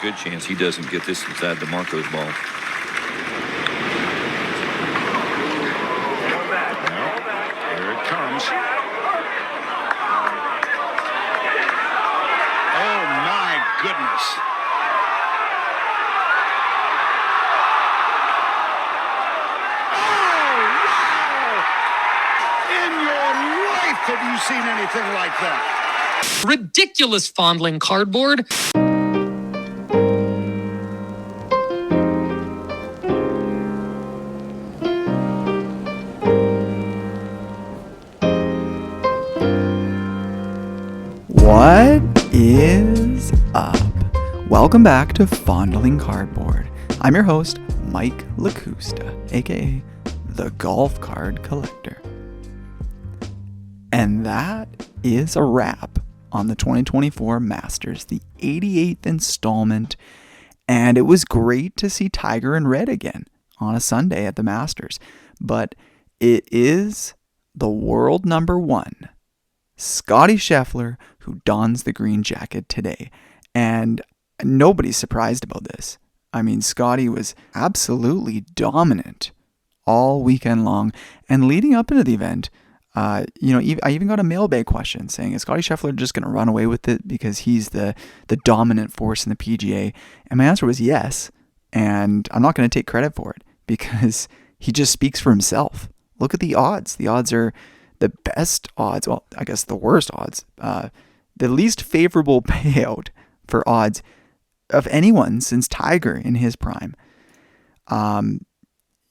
good chance he doesn't get this inside the Marco's ball. Here it comes. Oh, my goodness. Oh, wow! In your life have you seen anything like that? Ridiculous fondling cardboard. What is up? Welcome back to Fondling Cardboard. I'm your host, Mike Lakusta, aka the Golf Card Collector. And that is a wrap on the 2024 Masters, the 88th installment. And it was great to see Tiger in red again on a Sunday at the Masters. But it is the world number one, Scottie Scheffler, who dons the green jacket today. And nobody's surprised about this. I mean, Scottie was absolutely dominant all weekend long. And leading up into the event, I even got a mailbag question saying, is Scottie Scheffler just going to run away with it because he's the dominant force in the PGA? And my answer was yes. And I'm not going to take credit for it because he just speaks for himself. Look at the odds. The odds are the best odds. Well, I guess the worst odds. The least favorable payout for odds of anyone since Tiger in his prime. I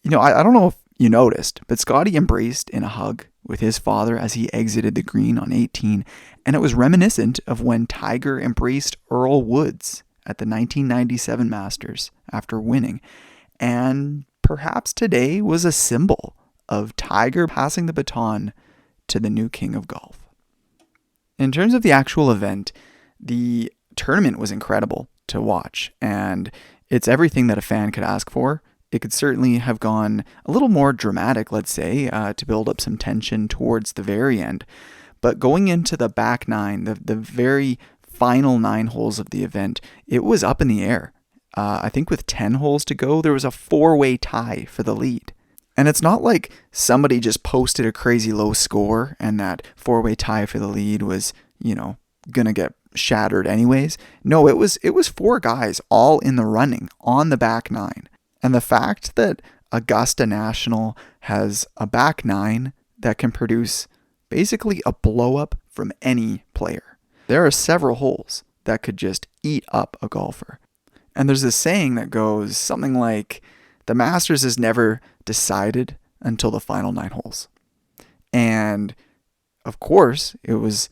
don't know if you noticed, but Scottie embraced in a hug with his father as he exited the green on 18, and it was reminiscent of when Tiger embraced Earl Woods at the 1997 Masters after winning, and perhaps today was a symbol of Tiger passing the baton to the new king of golf. In terms of the actual event, the tournament was incredible to watch, and it's everything that a fan could ask for. It could certainly have gone a little more dramatic, let's say, to build up some tension towards the very end. But going into the back nine, the very final 9 holes of the event, it was up in the air. I think with 10 holes to go, there was a 4-way tie for the lead. And it's not like somebody just posted a crazy low score and that 4-way tie for the lead was, going to get shattered anyways. No, it was 4 guys all in the running on the back 9. And the fact that Augusta National has a back 9 that can produce basically a blow-up from any player. There are several holes that could just eat up a golfer. And there's this saying that goes something like, the Masters is never decided until the final 9 holes. And of course, it was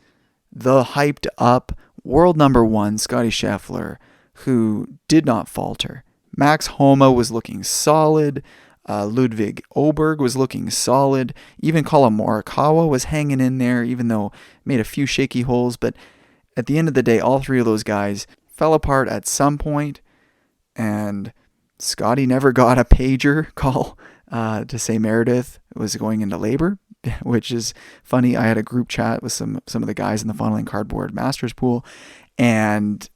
the hyped up world number one, Scottie Scheffler, who did not falter. Max Homa was looking solid. Ludwig Oberg was looking solid. Even Colin Morikawa was hanging in there, even though made a few shaky holes. But at the end of the day, all 3 of those guys fell apart at some point, and Scottie never got a pager call to say Meredith was going into labor, which is funny. I had a group chat with some of the guys in the Fondling Cardboard Masters pool, and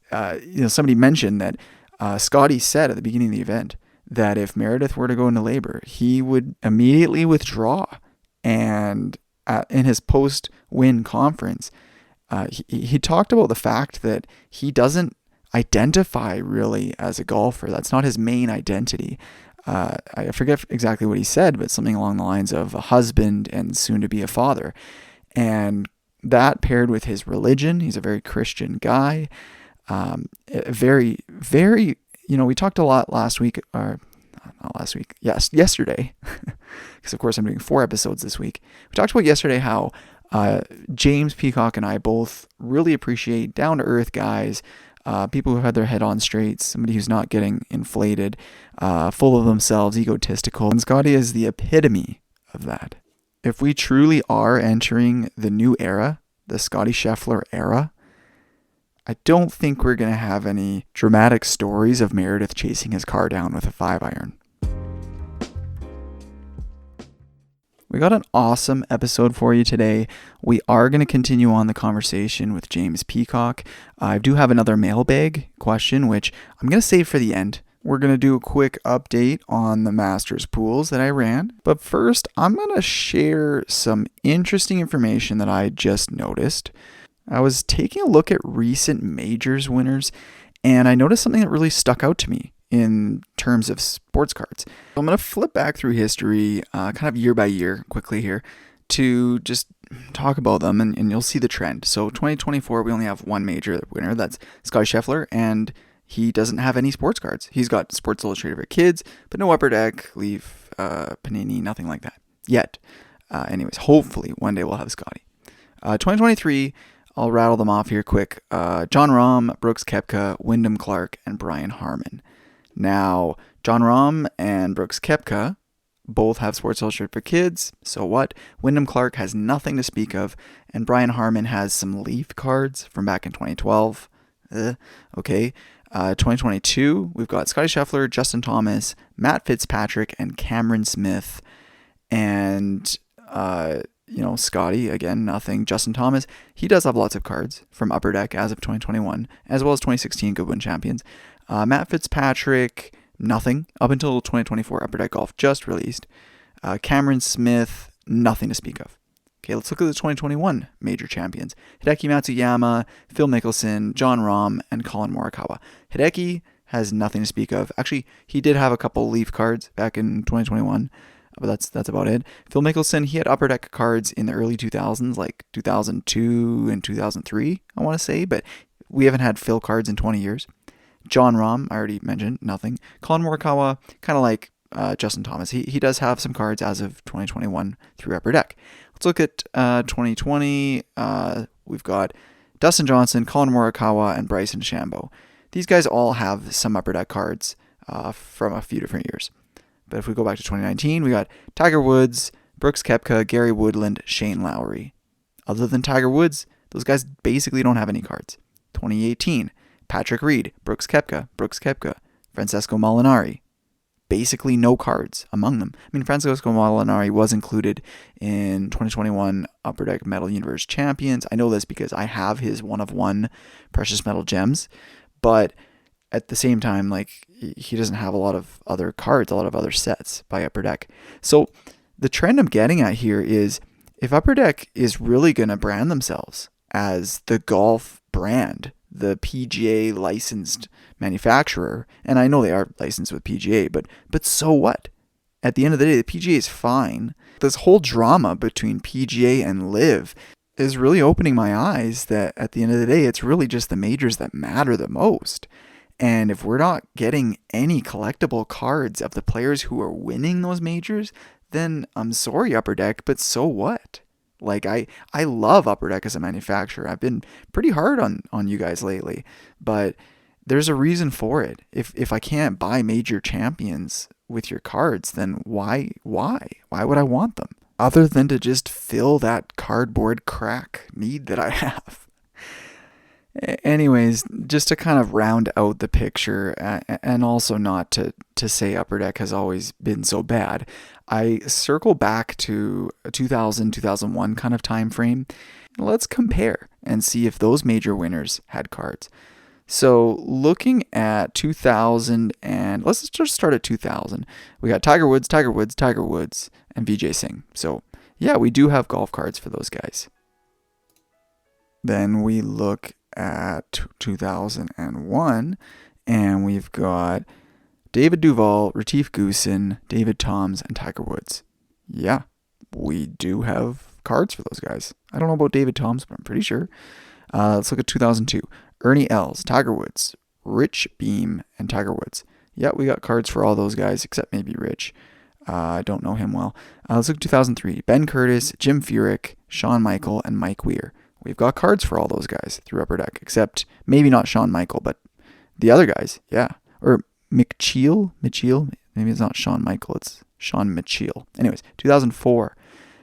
somebody mentioned that Scottie said at the beginning of the event that if Meredith were to go into labor, he would immediately withdraw. And in his post-win conference, he talked about the fact that he doesn't identify really as a golfer. That's not his main identity. I forget exactly what he said, but something along the lines of a husband and soon to be a father. And that paired with his religion, he's a very Christian guy. Very, very, we talked a lot yesterday, because of course I'm doing 4 episodes this week. We talked about yesterday how James Peacock and I both really appreciate down-to-earth guys, people who had their head on straight, somebody who's not getting inflated, full of themselves, egotistical. And Scottie is the epitome of that. If we truly are entering the new era, the Scottie Scheffler era, I don't think we're going to have any dramatic stories of Meredith chasing his car down with a 5-iron. We got an awesome episode for you today. We are going to continue on the conversation with James Peacock. I do have another mailbag question, which I'm going to save for the end. We're going to do a quick update on the Masters pools that I ran. But first, I'm going to share some interesting information that I just noticed. I was taking a look at recent majors winners, and I noticed something that really stuck out to me in terms of sports cards. I'm going to flip back through history, kind of year by year, quickly here, to just talk about them, and you'll see the trend. So 2024, we only have one major winner, that's Scottie Scheffler, and he doesn't have any sports cards. He's got Sports Illustrated for Kids, but no Upper Deck, Leaf, Panini, nothing like that yet. Anyways, hopefully one day we'll have Scottie. 2023, I'll rattle them off here quick. John Rahm, Brooks Koepka, Wyndham Clark, and Brian Harman. Now, John Rahm and Brooks Koepka both have Sports Illustrated for Kids, so what? Wyndham Clark has nothing to speak of, and Brian Harman has some Leaf cards from back in 2012. Okay. 2022, we've got Scottie Scheffler, Justin Thomas, Matt Fitzpatrick, and Cameron Smith. And, Scottie, again, nothing. Justin Thomas, he does have lots of cards from Upper Deck as of 2021, as well as 2016 Goodwin Champions. Matt Fitzpatrick, nothing up until 2024 Upper Deck Golf just released. Cameron Smith, nothing to speak of. Okay, let's look at the 2021 major champions. Hideki Matsuyama, Phil Mickelson, John Rahm, and Colin Morikawa. Hideki has nothing to speak of. Actually, he did have a couple Leaf cards back in 2021, but that's about it. Phil Mickelson, he had Upper Deck cards in the early 2000s, like 2002 and 2003, I want to say, but we haven't had Phil cards in 20 years. John Rahm, I already mentioned, nothing. Colin Morikawa, kind of like Justin Thomas. He does have some cards as of 2021 through Upper Deck. Let's look at 2020. We've got Dustin Johnson, Colin Morikawa, and Bryson DeChambeau. These guys all have some Upper Deck cards from a few different years. But if we go back to 2019, we got Tiger Woods, Brooks Koepka, Gary Woodland, Shane Lowry. Other than Tiger Woods, those guys basically don't have any cards. 2018, Patrick Reed, Brooks Koepka, Francesco Molinari. Basically no cards among them. I mean, Francesco Molinari was included in 2021 Upper Deck Metal Universe Champions. I know this because I have his 1-of-1 Precious Metal Gems, but at the same time, like, he doesn't have a lot of other cards, a lot of other sets by Upper Deck. So the trend I'm getting at here is, if Upper Deck is really going to brand themselves as the golf brand, the PGA licensed manufacturer, and I know they are licensed with PGA, but so what? At the end of the day, the PGA is fine. This whole drama between PGA and LIV is really opening my eyes that at the end of the day, it's really just the majors that matter the most. And if we're not getting any collectible cards of the players who are winning those majors, then I'm sorry, Upper Deck, but so what? Like, I love Upper Deck as a manufacturer. I've been pretty hard on you guys lately, but there's a reason for it. If I can't buy major champions with your cards, then why would I want them? Other than to just fill that cardboard crack need that I have. Anyways, just to kind of round out the picture, and also not to say Upper Deck has always been so bad, I circle back to a 2000, 2001 kind of time frame. Let's compare and see if those major winners had cards. So looking at 2000, and let's just start at 2000. We got Tiger Woods, and Vijay Singh. So yeah, we do have golf cards for those guys. Then we look at 2001, and we've got David Duval, Retief Goosen, David Toms, and Tiger Woods. Yeah, we do have cards for those guys. I don't know about David Toms, but I'm pretty sure. Let's look at 2002. Ernie Els, Tiger Woods, Rich Beam, and Tiger Woods. Yeah, we got cards for all those guys, except maybe Rich. I don't know him well. Let's look at 2003. Ben Curtis, Jim Furyk, Shawn Michael, and Mike Weir. We've got cards for all those guys through Upper Deck, except maybe not Shawn Michael, but the other guys, yeah. Or Mitchell? Maybe it's not Shawn Michael, it's Sean Mitchell. Anyways, 2004.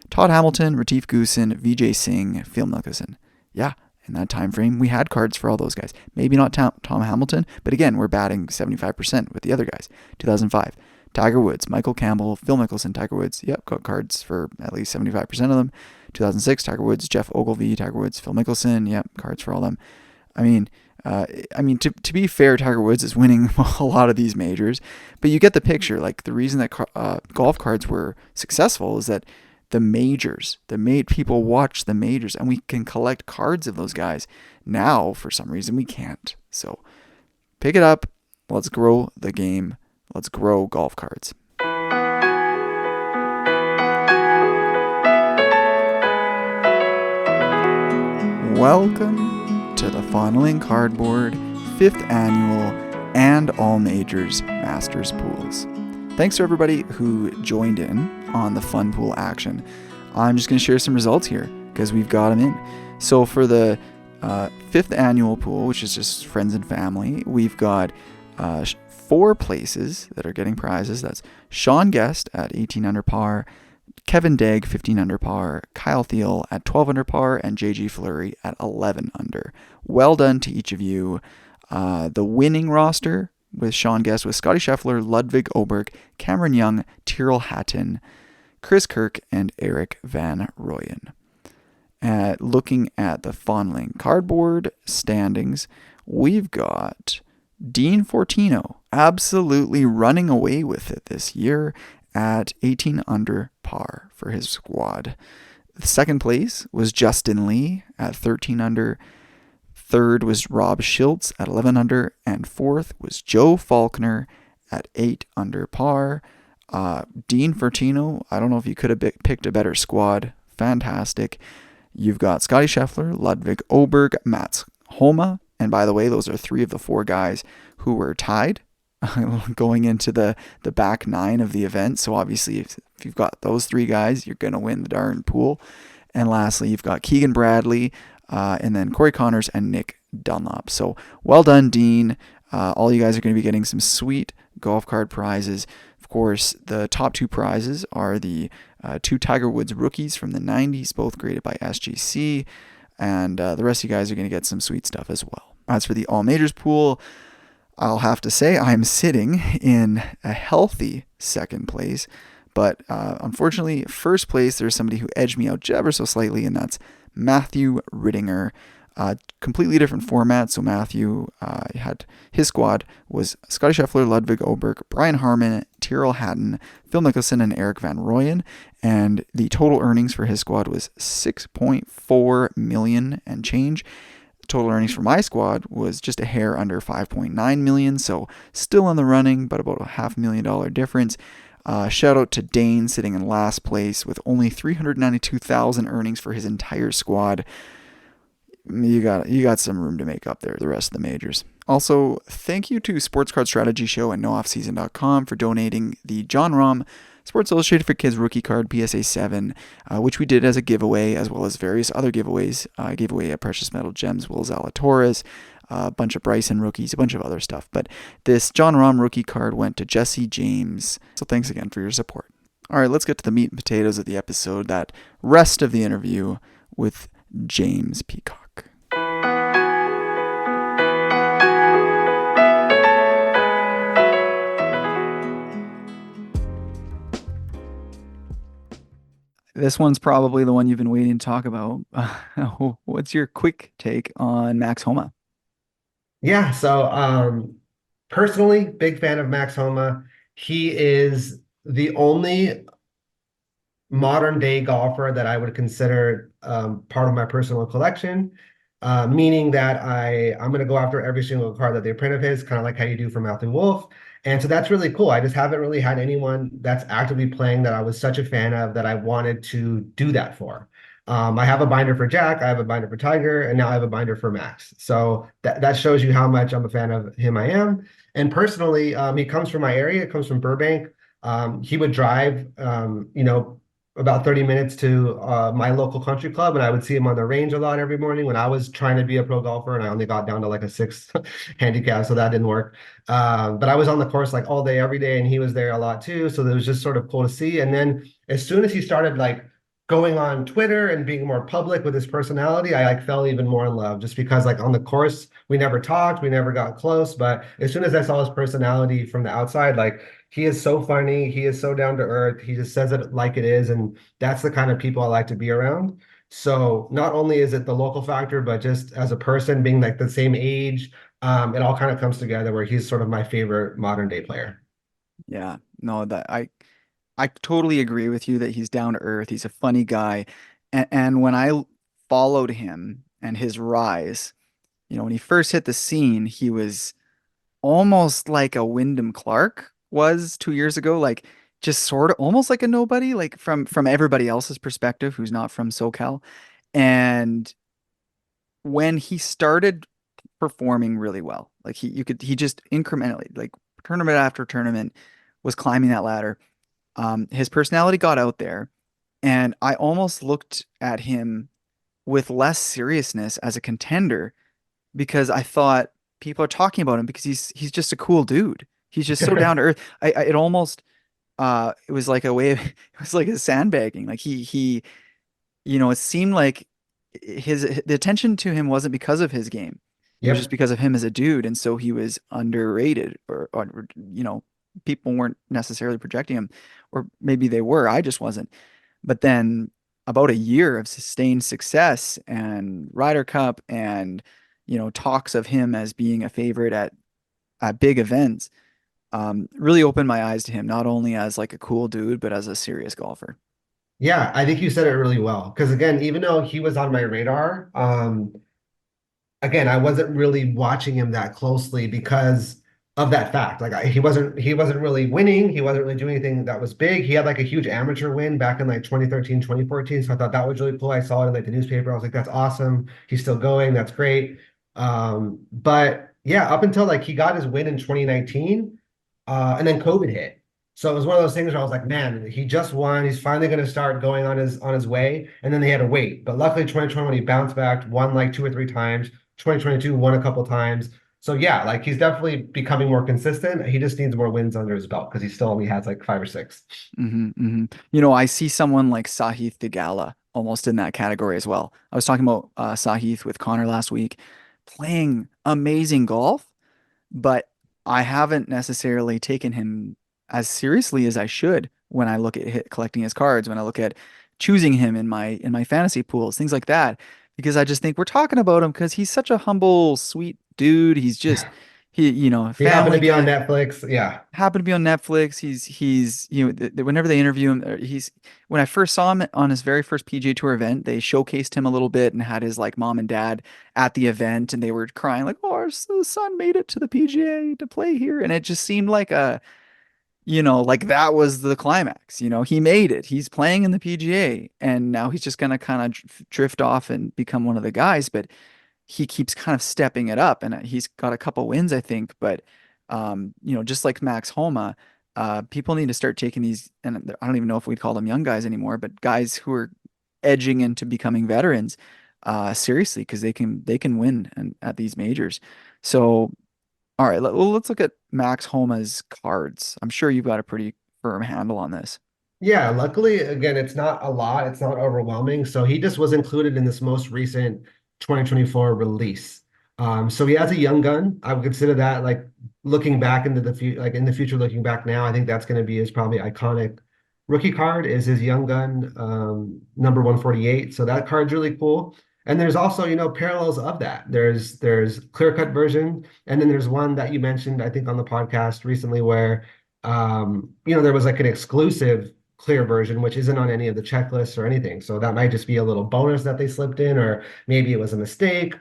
Todd Hamilton, Retief Goosen, Vijay Singh, Phil Mickelson. Yeah, in that time frame, we had cards for all those guys. Maybe not Tom Hamilton, but again, we're batting 75% with the other guys. 2005. Tiger Woods, Michael Campbell, Phil Mickelson, Tiger Woods. Yep, got cards for at least 75% of them. 2006, Tiger Woods, Jeff Ogilvy, Tiger Woods, Phil Mickelson. Yep, cards for all of them. To be fair, Tiger Woods is winning a lot of these majors, but you get the picture. Like, the reason that golf cards were successful is that the majors, people watch the majors, and we can collect cards of those guys. Now, for some reason, we can't. So, pick it up. Let's grow the game. Let's grow golf cards. Welcome to the Fondling Cardboard 5th Annual and All Majors Masters Pools. Thanks to everybody who joined in on the fun pool action. I'm just going to share some results here because we've got them in. So for the 5th Annual Pool, which is just friends and family, we've got 4 places that are getting prizes. That's Sean Guest at 18 under par, Kevin Degg 15 under par, Kyle Thiel at 12 under par, and JG Fleury at 11 under. Well done to each of you. The winning roster with Sean Guest was Scotty Scheffler, Ludwig Oberg, Cameron Young, Tyrrell Hatton, Chris Kirk, and Eric Van Rooyen. Looking at the Fondling Cardboard standings, we've got Dean Fortino absolutely running away with it this year at 18 under par for his squad. Second place was Justin Lee at 13 under. Third was Rob Schiltz at 11 under. And fourth was Joe Faulkner at 8 under par. Dean Fortino, I don't know if you could have picked a better squad. Fantastic. You've got Scotty Scheffler, Ludwig Oberg, Mats Homa. And by the way, those are 3 of the 4 guys who were tied going into the back 9 of the event. So obviously, if you've got those 3 guys, you're going to win the darn pool. And lastly, you've got Keegan Bradley, and then Corey Connors and Nick Dunlop. So well done, Dean. All you guys are going to be getting some sweet golf card prizes. Of course, the top 2 prizes are the 2 Tiger Woods rookies from the 90s, both graded by SGC. And the rest of you guys are going to get some sweet stuff as well. As for the All Majors pool, I'll have to say I'm sitting in a healthy second place. But unfortunately, first place, there's somebody who edged me out ever so slightly, and that's Matthew Rittinger. Completely different format. So Matthew had his squad was Scotty Scheffler, Ludwig Oberg, Brian Harman, Tyrrell Hatton, Phil Mickelson, and Eric Van Rooyen. And the total earnings for his squad was $6.4 million and change. Total earnings for my squad was just a hair under $5.9 million. So still in the running, but about a $500,000 difference. Shout out to Dane sitting in last place with only $392,000 earnings for his entire squad. You got some room to make up there the rest of the majors. Also, thank you to Sports Card Strategy Show and NoOffSeason.com for donating the John Rahm Sports Illustrated for Kids rookie card PSA 7, which we did as a giveaway, as well as various other giveaways. I gave away a Precious Metal Gems Will Zalatoris, a bunch of Bryson rookies, a bunch of other stuff. But this John Rahm rookie card went to Jesse James. So thanks again for your support. All right, let's get to the meat and potatoes of the episode, that rest of the interview with James Peacock. This one's probably the one you've been waiting to talk about. What's your quick take on Max Homa? Yeah, so personally, big fan of Max Homa. He is the only modern day golfer that I would consider part of my personal collection, meaning that I'm going to go after every single card that they print of his, kind of like how you do for Mountain Wolf. And so that's really cool. I just haven't really had anyone that's actively playing that I was such a fan of that I wanted to do that for. I have a binder for Jack, I have a binder for Tiger, and now I have a binder for Max. So that shows you how much I'm a fan of him I am. And personally, he comes from my area, comes from Burbank. He would drive, about 30 minutes to my local country club, and I would see him on the range a lot every morning when I was trying to be a pro golfer, and I only got down to like a 6 handicap, so that didn't work. But I was on the course like all day, every day, and he was there a lot too, so it was just sort of cool to see. And then as soon as he started like going on Twitter and being more public with his personality, I like fell even more in love just because like on the course we never talked, we never got close, but as soon as I saw his personality from the outside, like he is so funny, he is so down to earth, he just says it like it is, and that's the kind of people I like to be around. So not only is it the local factor, but just as a person being like the same age, it all kind of comes together where he's sort of my favorite modern day player. Yeah, no, that I totally agree with you that he's down to earth. He's a funny guy. And when I followed him and his rise, when he first hit the scene, he was almost like a Wyndham Clark was 2 years ago, like just sort of almost like a nobody, like from everybody else's perspective who's not from SoCal. And when he started performing really well, like he just incrementally, like tournament after tournament, was climbing that ladder. His personality got out there, and I almost looked at him with less seriousness as a contender because I thought people are talking about him because he's just a cool dude. He's just so down to earth. It almost it was like a way of, it was like a sandbagging. Like it seemed like the attention to him wasn't because of his game. It was just Yep. because of him as a dude, and so he was underrated, or people weren't necessarily projecting him, or maybe they were. I just wasn't. But then about a year of sustained success and Ryder Cup and talks of him as being a favorite at big events really opened my eyes to him, not only as like a cool dude, but as a serious golfer. Yeah, I think you said it really well. Because again, even though he was on my radar, again, I wasn't really watching him that closely because of that fact. Like he wasn't really winning. He wasn't really doing anything that was big. He had like a huge amateur win back in like 2013, 2014. So I thought that was really cool. I saw it in like the newspaper. I was like, that's awesome. He's still going. That's great. But yeah, up until like he got his win in 2019, and then COVID hit. So it was one of those things where I was like, man, he just won. He's finally going to start going on his way. And then they had to wait. But luckily, 2021, he bounced back, won like two or three times. 2022 won a couple times. So yeah, like he's definitely becoming more consistent. He just needs more wins under his belt because he still only has like five or six. I see someone like Sahith Theegala almost in that category as well. I was talking about Sahith with Connor last week, playing amazing golf, but I haven't necessarily taken him as seriously as I should when I look at collecting his cards, when I look at choosing him in my fantasy pools, things like that, because I just think we're talking about him because he's such a humble, sweet dude. He's just He happened to family be on guy, Netflix. Yeah. happened to be on Netflix. He's whenever they interview him, when I first saw him on his very first PGA Tour event, they showcased him a little bit and had his like mom and dad at the event, and they were crying like, "Oh, our son made it to the PGA to play here," and it just seemed like like that was the climax. He made it. He's playing in the PGA, and now he's just gonna kind of drift off and become one of the guys, but he keeps kind of stepping it up, and he's got a couple wins, I think. But just like Max Homa, people need to start taking these, and I don't even know if we'd call them young guys anymore, but guys who are edging into becoming veterans, seriously, because they can win at these majors. So, all right, let's look at Max Homa's cards. I'm sure you've got a pretty firm handle on this. Yeah, luckily, again, it's not a lot. It's not overwhelming. So he just was included in this most recent 2024 release. So he has a young gun. I would consider that like looking back into the future, like in the future, looking back now, I think that's going to be his probably iconic rookie card is his young gun, number 148. So that card's really cool. And there's also, parallels of that. There's clear cut version, and then there's one that you mentioned, I think, on the podcast recently where there was like an exclusive clear version, which isn't on any of the checklists or anything. So that might just be a little bonus that they slipped in, or maybe it was a mistake.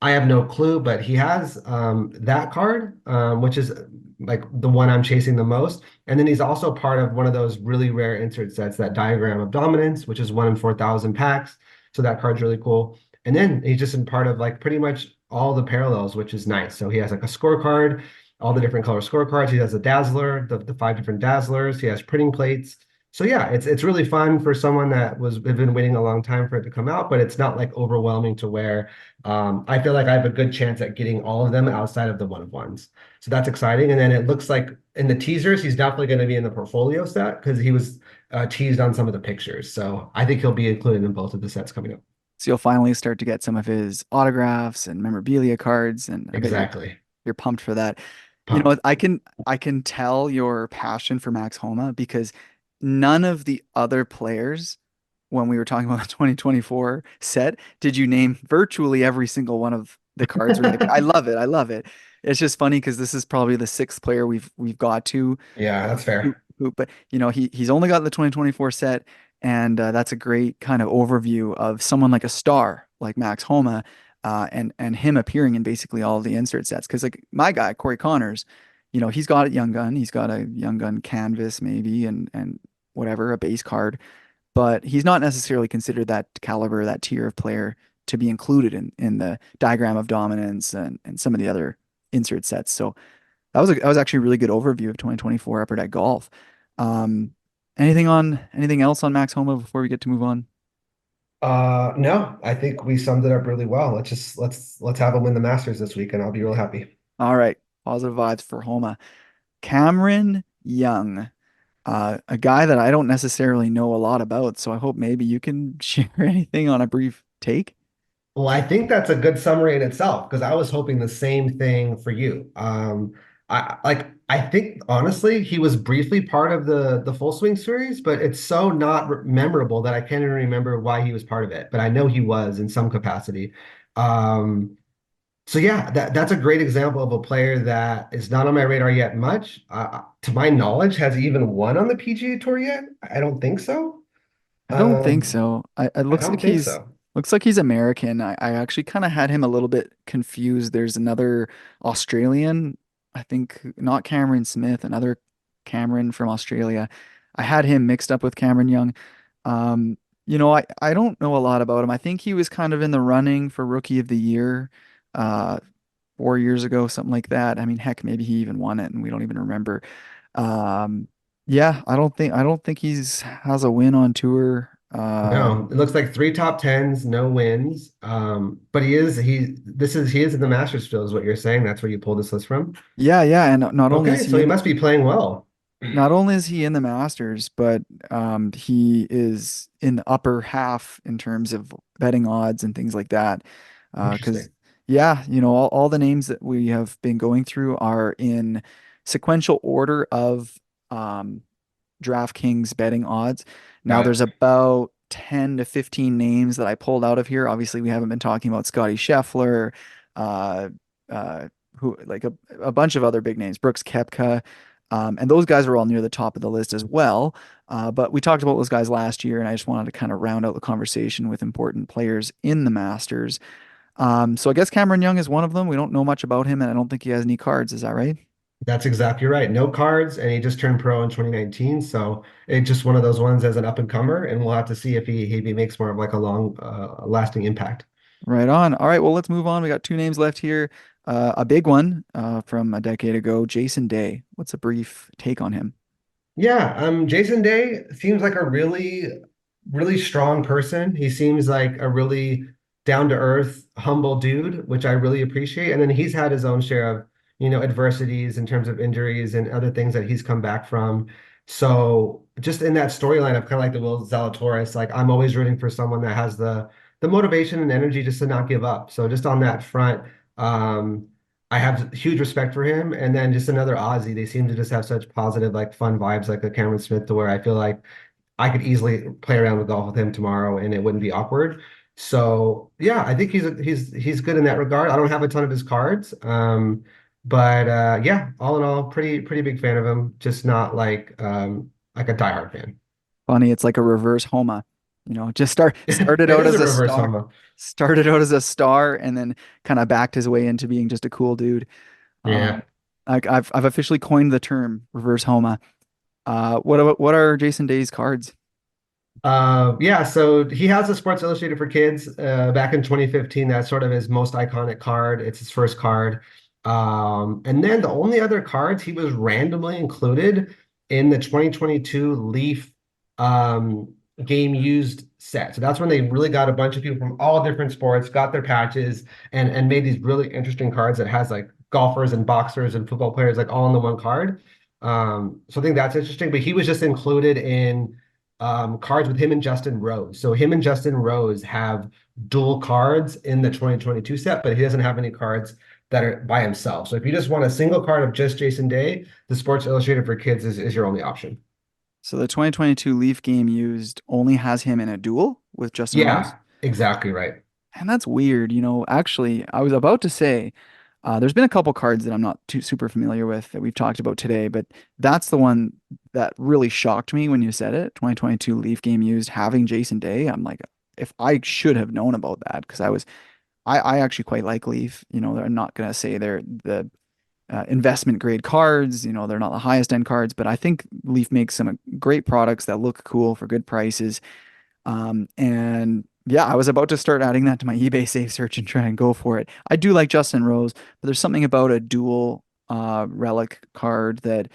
I have no clue, but he has that card, which is like the one I'm chasing the most. And then he's also part of one of those really rare insert sets, that Diagram of Dominance, which is 1 in 4,000 packs. So that card's really cool. And then he's just in part of like pretty much all the parallels, which is nice. So he has like a scorecard, all the different color scorecards. He has a Dazzler, the five different Dazzlers. He has printing plates. So yeah, it's really fun for someone that was have been waiting a long time for it to come out, but it's not like overwhelming to where I feel like I have a good chance at getting all of them outside of the one of ones. So that's exciting. And then it looks like in the teasers, he's definitely going to be in the portfolio set because he was teased on some of the pictures. So I think he'll be included in both of the sets coming up. So you'll finally start to get some of his autographs and memorabilia cards, and I bet Exactly. you're pumped for that. You know, Pumped. I can tell your passion for Max Homa because none of the other players, when we were talking about the 2024 set, did you name virtually every single one of the cards or anything. I love it. I love it. It's just funny because this is probably the sixth player we've got to Yeah, that's fair. but he's only got the 2024 set, and that's a great kind of overview of someone like a star like Max Homa, and him appearing in basically all of the insert sets. Because like my guy Corey Connors, he's got a young gun, he's got a young gun canvas maybe, and whatever a base card, but he's not necessarily considered that caliber, that tier of player to be included in the diagram of dominance and some of the other insert sets. So that was actually a really good overview of 2024 Upper Deck Golf. Um, anything else on Max Homa before we get to move on? No, I think we summed it up really well. Let's have him win the Masters this week, and I'll be real happy. All right, positive vibes for Homa. Cameron Young, a guy that I don't necessarily know a lot about, so I hope maybe you can share anything on a brief take. Well, I think that's a good summary in itself because I was hoping the same thing for you. I think honestly he was briefly part of the Full Swing series, but it's so not memorable that I can't even remember why he was part of it. But I know he was in some capacity. Um, so yeah, that's a great example of a player that is not on my radar yet much. To my knowledge, has he even won on the PGA Tour yet? I don't think so. I don't think Um, so. It I looks don't like think he's so. looks like he's American. I actually kind of had him a little bit confused. There's another Australian, I think not Cameron Smith, another Cameron from Australia. I had him mixed up with Cameron Young. I don't know a lot about him. I think he was kind of in the running for Rookie of the Year, uh, 4 years ago, something like that. I mean, heck, maybe he even won it and we don't even remember. Um, yeah, I don't think he's has a win on tour. No, it looks like three top tens, no wins. But he is in the Masters field, is what you're saying. That's where you pulled this list from. Yeah, yeah, and Okay, so he must be playing well. not only is he in the Masters, but he is in the upper half in terms of betting odds and things like that. Because Interesting. yeah, all the names that we have been going through are in sequential order of um, DraftKings betting odds. Now Got there's it. about 10 to 15 names that I pulled out of here. Obviously, we haven't been talking about Scotty Scheffler, uh, uh, who like a bunch of other big names, Brooks Koepka, and those guys are all near the top of the list as well. But we talked about those guys last year, and I just wanted to kind of round out the conversation with important players in the Masters. So I guess Cameron Young is one of them. We don't know much about him, and I don't think he has any cards. Is that right? That's exactly right. No cards, and he just turned pro in 2019. So it's just one of those ones as an up and comer, and we'll have to see if he makes more of like a long, lasting impact. Right on. All right, well, let's move on. We got two names left here. A big one from a decade ago, Jason Day. What's a brief take on him? Yeah, Jason Day seems like a really strong person. He seems like a really down to earth, humble dude, which I really appreciate. And then he's had his own share of, adversities in terms of injuries and other things that he's come back from. So just in that storyline of kind of like the Will Zalatoris, like I'm always rooting for someone that has the motivation and energy just to not give up. So just on that front, um, I have huge respect for him. And then just another Aussie. They seem to just have such positive, like fun vibes, like a Cameron Smith, to where I feel like I could easily play around with golf with him tomorrow and it wouldn't be awkward. So yeah, I think he's good in that regard. I don't have a ton of his cards. But yeah, all in all, pretty big fan of him. Just not like a diehard fan. Funny, it's like a reverse Homa. Just started It out is as a a reverse star, Homa. and then kind of backed his way into being just a cool dude. Yeah. Um, I've officially coined the term reverse Homa. What are Jason Day's cards? Yeah, so he has a Sports Illustrated for Kids back in 2015. That's sort of his most iconic card. It's his first card. And then the only other cards he was randomly included in the 2022 Leaf um, game used set. So that's when they really got a bunch of people from all different sports, got their patches, and made these really interesting cards that has like golfers and boxers and football players like all in the one card. So I think that's interesting. But he was just included in cards with him and Justin Rose. So him and Justin Rose have dual cards in the 2022 set, but he doesn't have any cards that are by himself. So if you just want a single card of just Jason Day, the Sports Illustrated for Kids is your only option. So the 2022 Leaf game used only has him in a duel with Justin Rose. Yeah, exactly right. And that's weird. Actually, I was about to say, there's been a couple cards that I'm not too super familiar with that we've talked about today, but that's the one that really shocked me when you said it. 2022 Leaf game used having Jason Day. I'm like, if I should have known about that because I actually quite like Leaf. They're not gonna say they're the investment grade cards. They're not the highest end cards, but I think Leaf makes some great products that look cool for good prices. And yeah, I was about to start adding that to my eBay save search and try and go for it. I do like Justin Rose, but there's something about a dual relic card that,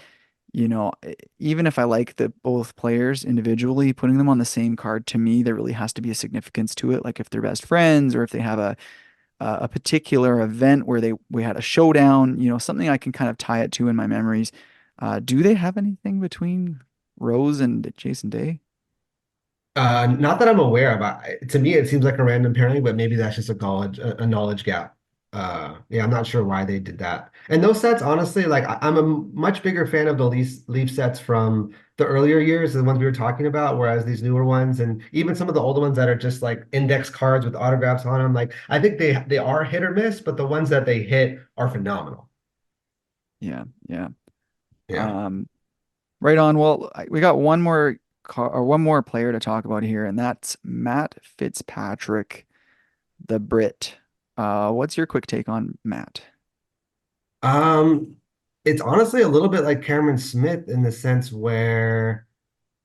even if I like the both players individually, putting them on the same card to me, there really has to be a significance to it. Like if they're best friends or if they have a particular event where we had a showdown, something I can kind of tie it to in my memories. Do they have anything between Rose and Jason Day? Not that I'm aware of. To me, it seems like a random pairing, but maybe that's just a knowledge gap. Yeah, I'm not sure why they did that. And those sets, honestly, like I'm a much bigger fan of the Leaf sets from the earlier years, the ones we were talking about, whereas these newer ones and even some of the older ones that are just like index cards with autographs on them, like I think they are hit or miss, but the ones that they hit are phenomenal. Yeah, yeah. Yeah. Um, right on. Well, we got one more one more player to talk about here, and that's Matt Fitzpatrick, the Brit. What's your quick take on Matt? Um, it's honestly a little bit like Cameron Smith in the sense where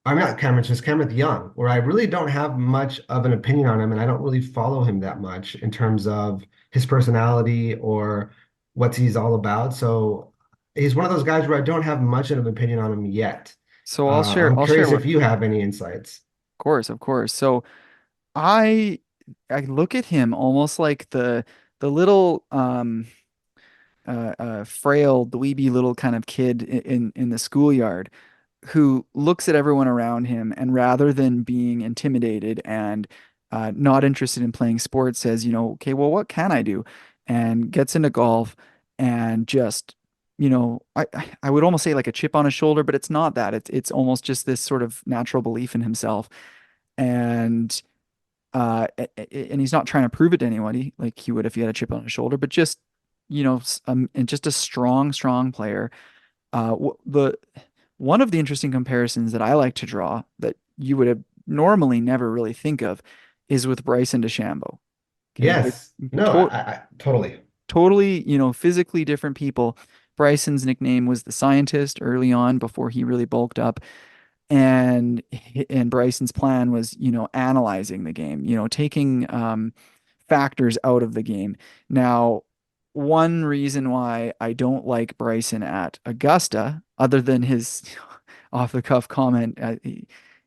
I'm not Cameron, just Cameron Young, where I really don't have much of an opinion on him, and I don't really follow him that much in terms of his personality or what he's all about. So he's one of those guys where I don't have much of an opinion on him yet. So I'll share. I'm I'll share curious what. if you have any insights. Of course, of course. So I I look at him almost like the little frail dweeby little kind of kid in the schoolyard who looks at everyone around him and rather than being intimidated and not interested in playing sports says, okay, well, what can I do? And gets into golf and just, I would almost say like a chip on his shoulder, but it's not that. It's almost just this sort of natural belief in himself. And and he's not trying to prove it to anybody like he would if he had a chip on his shoulder, but just, and just a strong, strong player. The one of the interesting comparisons that I like to draw that you would have normally never really think of is with Bryson DeChambeau. Okay, they're Yes. No, to I totally. totally, physically different people. Bryson's nickname was the scientist early on before he really bulked up. And Bryson's plan was, analyzing the game, taking factors out of the game. Now, one reason why I don't like Bryson at Augusta, other than his off the cuff comment,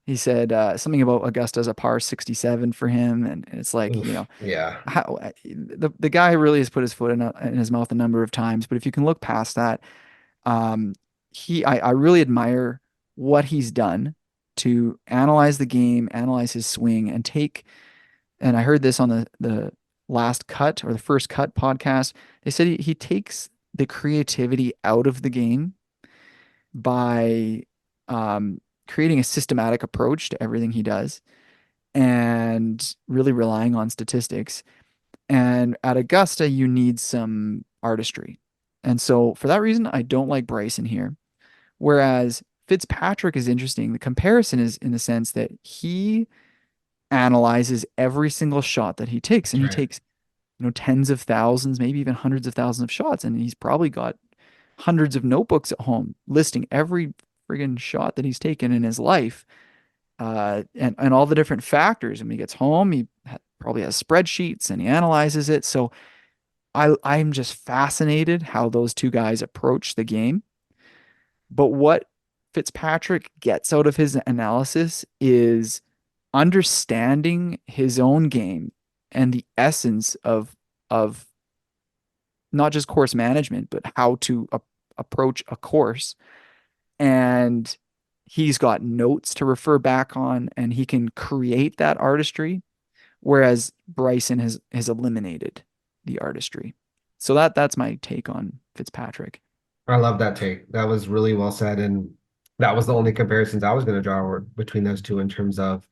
he said something about Augusta as a par 67 for him, and it's like, Oof, yeah. how the guy really has put his foot in his mouth a number of times. But if you can look past that, um, I really admire what he's done to analyze the game, analyze his swing, and and I heard this on the last cut or the first cut podcast. They said he takes the creativity out of the game by creating a systematic approach to everything he does and really relying on statistics. And at Augusta, you need some artistry. And so for that reason, I don't like Bryson here. Whereas Fitzpatrick is interesting. The comparison is in the sense that he analyzes every single shot that he takes, and he Right. takes, tens of thousands, maybe even hundreds of thousands of shots, and he's probably got hundreds of notebooks at home listing every friggin' shot that he's taken in his life, and all the different factors. And when he gets home, he probably has spreadsheets and he analyzes it. So I'm just fascinated how those two guys approach the game. But what Fitzpatrick gets out of his analysis is understanding his own game and the essence of not just course management, but how to approach a course. And he's got notes to refer back on, and he can create that artistry, whereas Bryson has eliminated the artistry. So that's my take on Fitzpatrick. I love that take. That was really well said, and that was the only comparisons I was going to draw between those two in terms of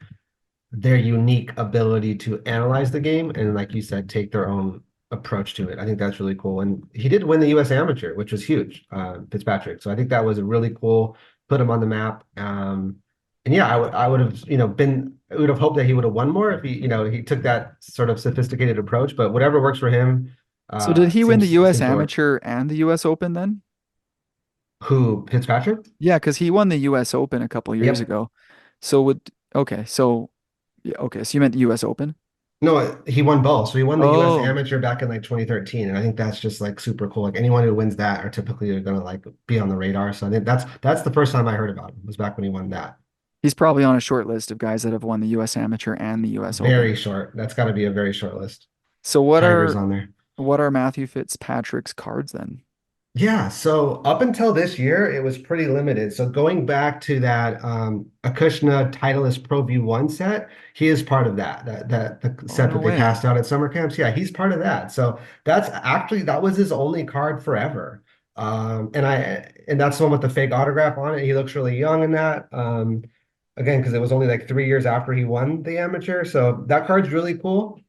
their unique ability to analyze the game and, like you said, take their own approach to it. I think that's really cool. And he did win the U.S. Amateur, which was huge, Fitzpatrick. So I think that was a really cool, put him on the map. And yeah, I would have, I would have hoped that he would have won more if he took that sort of sophisticated approach. But whatever works for him. So did he win the U.S. seems to work. Amateur and the U.S. Open then? Who, Fitzpatrick? Yeah, because he won the U.S. Open a couple years Yep. ago. So so you meant the U.S. Open? No, he won both. So he won the U.S. Oh, Amateur back in like 2013, and I think that's just like super cool. Like anyone who wins that are typically gonna like be on the radar. So I think that's the first time I heard about him was back when he won that. he's probably on a short list of guys that have won the U.S. Amateur and the U.S. Open. Very short. That's got to be a very short list. So Tiger's on there. what are Matthew Fitzpatrick's cards then? Yeah, so up until this year, it was pretty limited. So going back to that Acushnet Titleist Pro V1 set, he is part of that the Oh, set no that they way. passed out at summer camps. Yeah, he's part of that. So that was his only card forever. And that's the one with the fake autograph on it. He looks really young in that. Again, because it was only like 3 years after he won the amateur. So that card's really cool.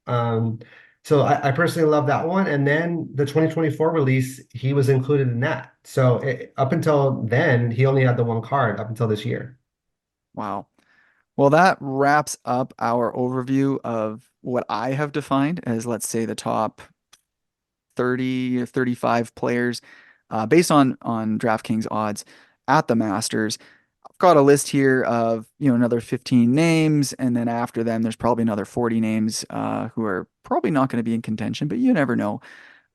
So I personally love that one. And then the 2024 release, he was included in that. So up until then, he only had the one card up until this year. Wow. Well, that wraps up our overview of what I have defined as, let's say, the top 30 or 35 players based on DraftKings odds at the Masters. I've got a list here of, another 15 names, and then after them, there's probably another 40 names who are probably not going to be in contention, but you never know.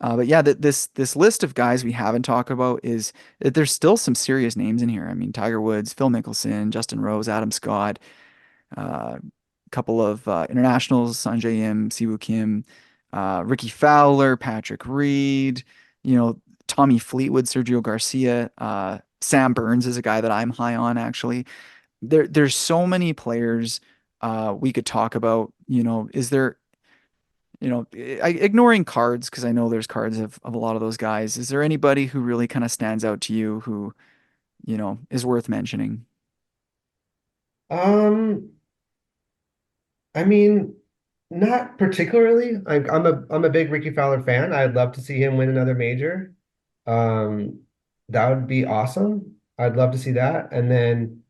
But yeah, this list of guys we haven't talked about is that there's still some serious names in here. I mean, Tiger Woods, Phil Mickelson, Justin Rose, Adam Scott, a couple of internationals, Sanjay Im, Siwoo Kim, Ricky Fowler, Patrick Reed, Tommy Fleetwood, Sergio Garcia, Sam Burns is a guy that I'm high on actually. There's so many players we could talk about. Is there, ignoring cards because I know there's cards of a lot of those guys. Is there anybody who really kind of stands out to you who, is worth mentioning? Um, I mean, not particularly. I'm a big Ricky Fowler fan. I'd love to see him win another major. Um, that would be awesome. I'd love to see that. And then,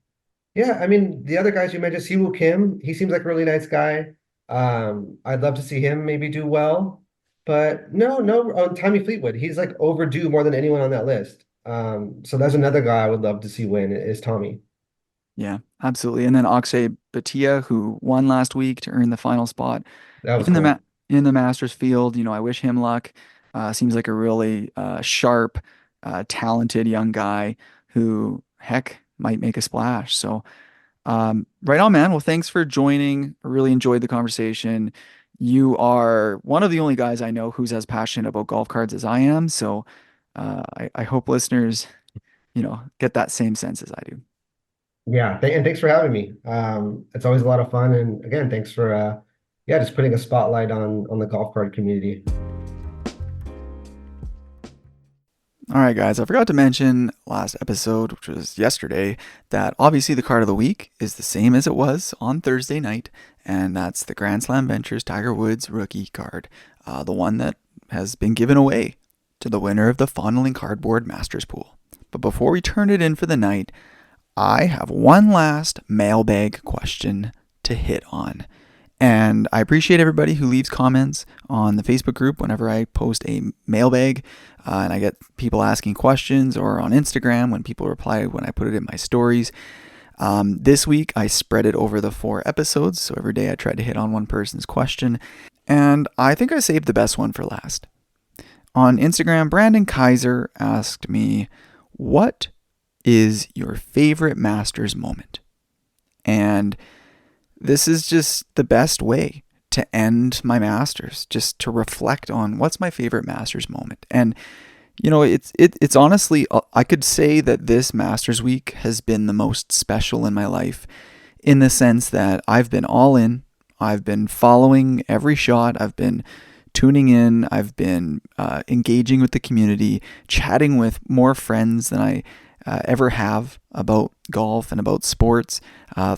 yeah, I mean, the other guys you mentioned, Siwoo Kim, he seems like a really nice guy. I'd love to see him maybe do well. But no, Tommy Fleetwood, he's like overdue more than anyone on that list. So there's another guy I would love to see win is Tommy. Yeah, absolutely. And then Akshay Bhatia, who won last week to earn the final spot That was in the cool. in the Masters field. I wish him luck. Seems like a really sharp, talented young guy who, heck, might make a splash. So, right on, man. Well, thanks for joining. I really enjoyed the conversation. You are one of the only guys I know who's as passionate about golf cards as I am. So, I hope listeners, get that same sense as I do. Yeah, and thanks for having me. It's always a lot of fun. And again, thanks for yeah, just putting a spotlight on the golf card community. All right, guys, I forgot to mention last episode, which was yesterday, that obviously the card of the week is the same as it was on Thursday night, and that's the Grand Slam Ventures Tiger Woods rookie card, the one that has been given away to the winner of the Fondling Cardboard Masters Pool. But before we turn it in for the night, I have one last mailbag question to hit on. And I appreciate everybody who leaves comments on the Facebook group whenever I post a mailbag, and I get people asking questions, or on Instagram when people reply when I put it in my stories. This week I spread it over the 4 episodes, so every day I tried to hit on one person's question, and I think I saved the best one for last. On Instagram, Brandon Kaiser asked me, what is your favorite Masters moment? And this is just the best way to end my Masters, just to reflect on what's my favorite Masters moment. And it's honestly, I could say that this Masters week has been the most special in my life, in the sense that I've been all in. I've been following every shot. I've been tuning in. I've been engaging with the community, chatting with more friends than I ever have about golf and about sports,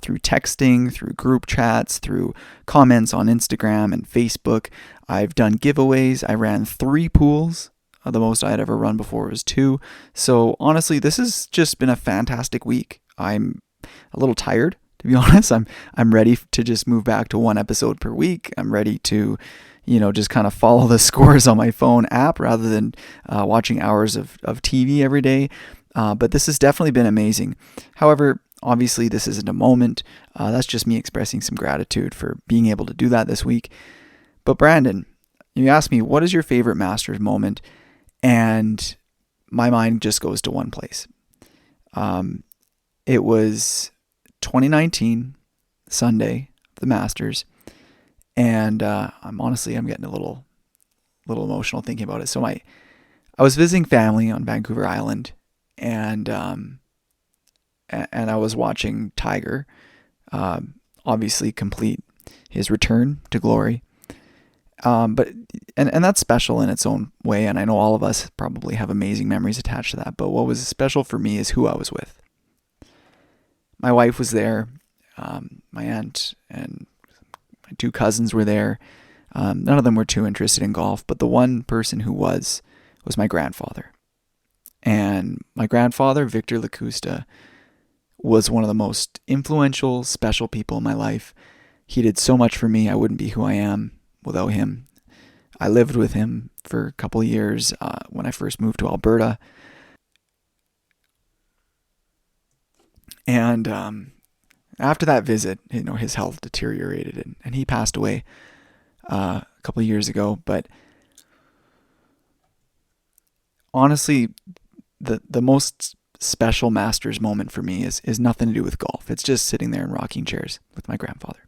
through texting, through group chats, through comments on Instagram and Facebook. I've done giveaways. I ran 3 pools. The most I had ever run before was 2. So honestly, this has just been a fantastic week. I'm a little tired, to be honest. I'm ready to just move back to 1 episode per week. I'm ready to, just kind of follow the scores on my phone app rather than watching hours of TV every day. But this has definitely been amazing. However, obviously this isn't a moment. That's just me expressing some gratitude for being able to do that this week. But Brandon, you asked me, what is your favorite Masters moment? And my mind just goes to one place. It was 2019 Sunday, the Masters, and I'm getting a little emotional thinking about it. So I was visiting family on Vancouver Island, and I was watching Tiger, obviously complete his return to glory. But that's special in its own way, and I know all of us probably have amazing memories attached to that. But what was special for me is who I was with. My wife was there, my aunt and my 2 cousins were there. None of them were too interested in golf, but the one person who was my grandfather. And my grandfather, Victor Lakusta, was one of the most influential, special people in my life. He did so much for me. I wouldn't be who I am without him. I lived with him for a couple of years when I first moved to Alberta. And after that visit, his health deteriorated and he passed away a couple of years ago. But honestly, the most special Masters moment for me is nothing to do with golf. It's just sitting there in rocking chairs with my grandfather.